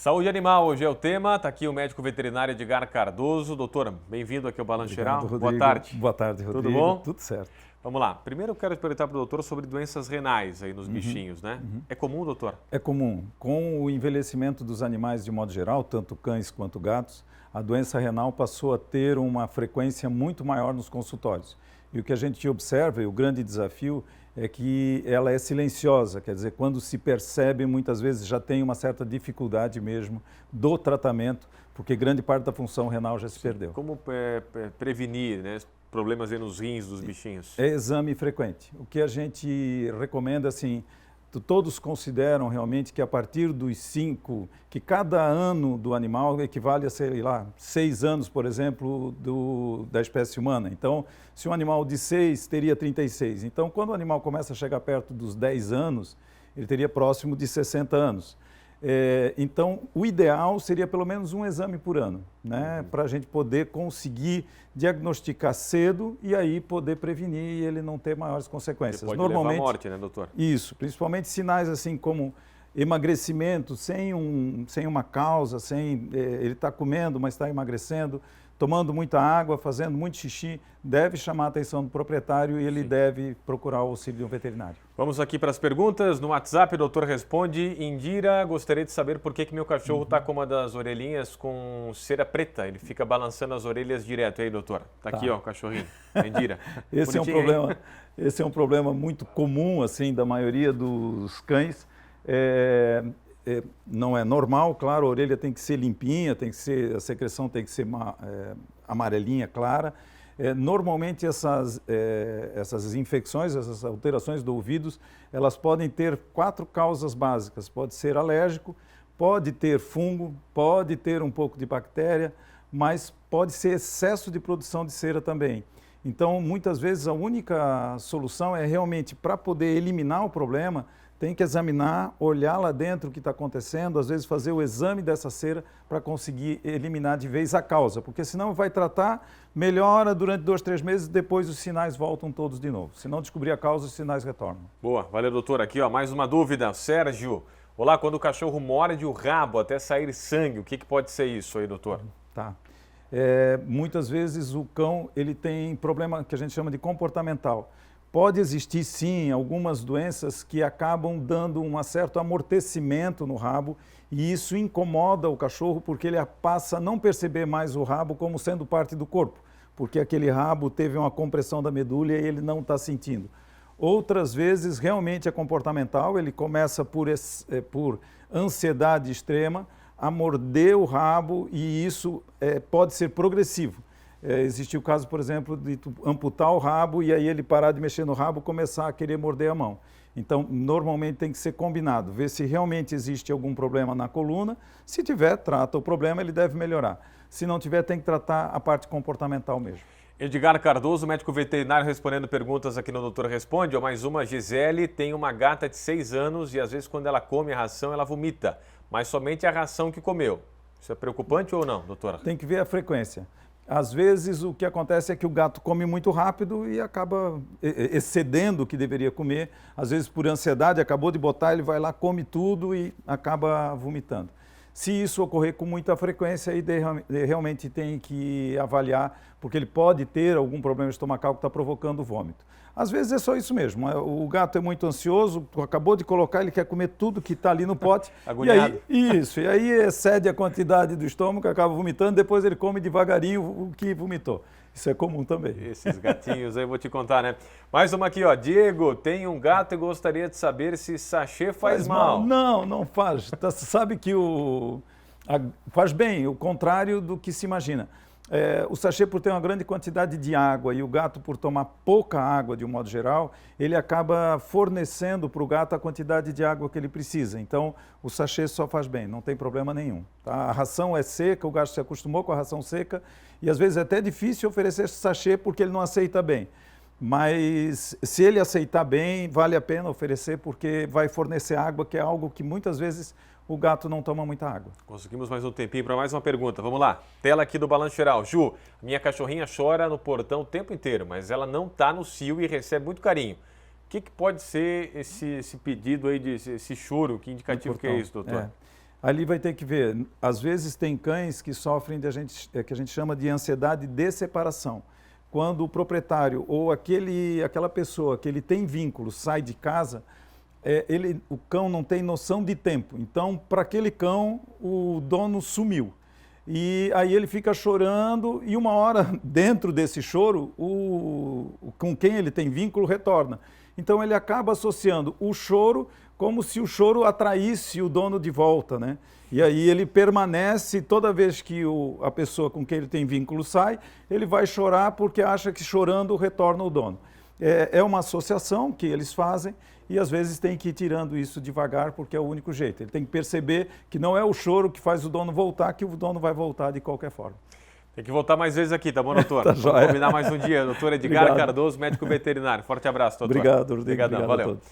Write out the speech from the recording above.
Saúde animal, hoje é o tema. Está aqui o médico veterinário Edgar Cardoso. Doutor, bem-vindo aqui ao Balanço Geral. Rodrigo. Boa tarde. Boa tarde, Rodrigo. Tudo bom? Tudo certo. Vamos lá. Primeiro eu quero perguntar para o doutor sobre doenças renais aí nos bichinhos, né? É comum, doutor? É comum. Com o envelhecimento dos animais de modo geral, tanto cães quanto gatos, a doença renal passou a ter uma frequência muito maior nos consultórios. E o que a gente observa, e o grande desafio, é que ela é silenciosa, quer dizer, quando se percebe, muitas vezes já tem uma certa dificuldade mesmo do tratamento, porque grande parte da função renal já se perdeu. Como prevenir, né, problemas aí nos rins dos bichinhos? É exame frequente. O que a gente recomenda, assim, todos consideram realmente que a partir dos 5, que cada ano do animal equivale a, sei lá, 6 anos, por exemplo, da espécie humana. Então, se um animal de 6 teria 36. Então, quando o animal começa a chegar perto dos 10 anos, ele teria próximo de 60 anos. Então, o ideal seria pelo menos um exame por ano, né? Para a gente poder conseguir diagnosticar cedo e aí poder prevenir e ele não ter maiores consequências. Ele pode levar à morte, né, doutor? Isso, principalmente sinais assim como emagrecimento sem uma causa, ele está comendo, mas está emagrecendo, tomando muita água, fazendo muito xixi, deve chamar a atenção do proprietário e ele deve procurar o auxílio de um veterinário. Vamos aqui para as perguntas. No WhatsApp, o doutor responde: Indira, gostaria de saber por que meu cachorro está com uma das orelhinhas com cera preta. Ele fica balançando as orelhas direto. E aí, doutor? Tá aqui, ó, o cachorrinho. Indira. Esse é um problema muito comum, assim, da maioria dos cães. Não é normal, claro, a orelha tem que ser limpinha, a secreção tem que ser amarelinha, clara. Normalmente essas infecções, essas alterações do ouvidos, elas podem ter 4 causas básicas. Pode ser alérgico, pode ter fungo, pode ter um pouco de bactéria, mas pode ser excesso de produção de cera também. Então, muitas vezes a única solução é realmente, para poder eliminar o problema, tem que examinar, olhar lá dentro o que está acontecendo, às vezes fazer o exame dessa cera para conseguir eliminar de vez a causa, porque senão vai tratar, melhora durante 2, 3 meses, depois os sinais voltam todos de novo. Se não descobrir a causa, os sinais retornam. Boa, valeu, doutor. Aqui, ó, mais uma dúvida. Sérgio, olá, quando o cachorro morde o rabo até sair sangue, o que pode ser isso aí, doutor? Tá. Muitas vezes o cão ele tem problema que a gente chama de comportamental. Pode existir, sim, algumas doenças que acabam dando um certo amortecimento no rabo e isso incomoda o cachorro porque ele passa a não perceber mais o rabo como sendo parte do corpo, porque aquele rabo teve uma compressão da medula e ele não está sentindo. Outras vezes, realmente é comportamental, ele começa por ansiedade extrema a morder o rabo e isso pode ser progressivo. Existiu o caso, por exemplo, de amputar o rabo e aí ele parar de mexer no rabo e começar a querer morder a mão. Então, normalmente tem que ser combinado, ver se realmente existe algum problema na coluna. Se tiver, trata o problema, ele deve melhorar. Se não tiver, tem que tratar a parte comportamental mesmo. Edgar Cardoso, médico veterinário, respondendo perguntas aqui no Doutor Responde. Mais uma, Gisele tem uma gata de 6 anos e às vezes quando ela come a ração, ela vomita, mas somente a ração que comeu. Isso é preocupante ou não, doutora? Tem que ver a frequência. Às vezes o que acontece é que o gato come muito rápido e acaba excedendo o que deveria comer. Às vezes por ansiedade, acabou de botar, ele vai lá, come tudo e acaba vomitando. Se isso ocorrer com muita frequência, aí realmente tem que avaliar, porque ele pode ter algum problema estomacal que está provocando o vômito. Às vezes é só isso mesmo, o gato é muito ansioso, acabou de colocar, ele quer comer tudo que está ali no pote. Agoniado. E aí excede a quantidade do estômago, acaba vomitando, depois ele come devagarinho o que vomitou. Isso é comum também. Esses gatinhos aí, vou te contar, né? Mais uma aqui, ó. Diego, tem um gato e gostaria de saber se sachê faz mal. Não faz. Sabe que faz bem, o contrário do que se imagina. O sachê, por ter uma grande quantidade de água e o gato, por tomar pouca água de um modo geral, ele acaba fornecendo para o gato a quantidade de água que ele precisa. Então, o sachê só faz bem, não tem problema nenhum. Tá? A ração é seca, o gato se acostumou com a ração seca e às vezes é até difícil oferecer esse sachê porque ele não aceita bem. Mas se ele aceitar bem, vale a pena oferecer porque vai fornecer água, que é algo que muitas vezes o gato não toma muita água. Conseguimos mais um tempinho para mais uma pergunta. Vamos lá. Tela aqui do Balanço Geral. Ju, minha cachorrinha chora no portão o tempo inteiro, mas ela não está no cio e recebe muito carinho. O que pode ser esse pedido aí, esse choro? Que indicativo que é isso, doutor? Ali vai ter que ver, às vezes tem cães que sofrem que a gente chama de ansiedade de separação. Quando o proprietário ou aquela pessoa que ele tem vínculo sai de casa, o cão não tem noção de tempo. Então, para aquele cão, o dono sumiu. E aí ele fica chorando e uma hora dentro desse choro, com quem ele tem vínculo retorna. Então ele acaba associando o choro como se o choro atraísse o dono de volta, né? E aí ele permanece, toda vez que a pessoa com quem ele tem vínculo sai, ele vai chorar porque acha que chorando retorna o dono. É uma associação que eles fazem e às vezes tem que ir tirando isso devagar porque é o único jeito. Ele tem que perceber que não é o choro que faz o dono voltar, que o dono vai voltar de qualquer forma. Tem que voltar mais vezes aqui, tá bom, doutor? Tá Vamos combinar mais um dia. Doutor Edgar Obrigado. Cardoso, médico veterinário. Forte abraço, doutor. Obrigado, Rodrigo. Obrigadão, Obrigado valeu. a todos.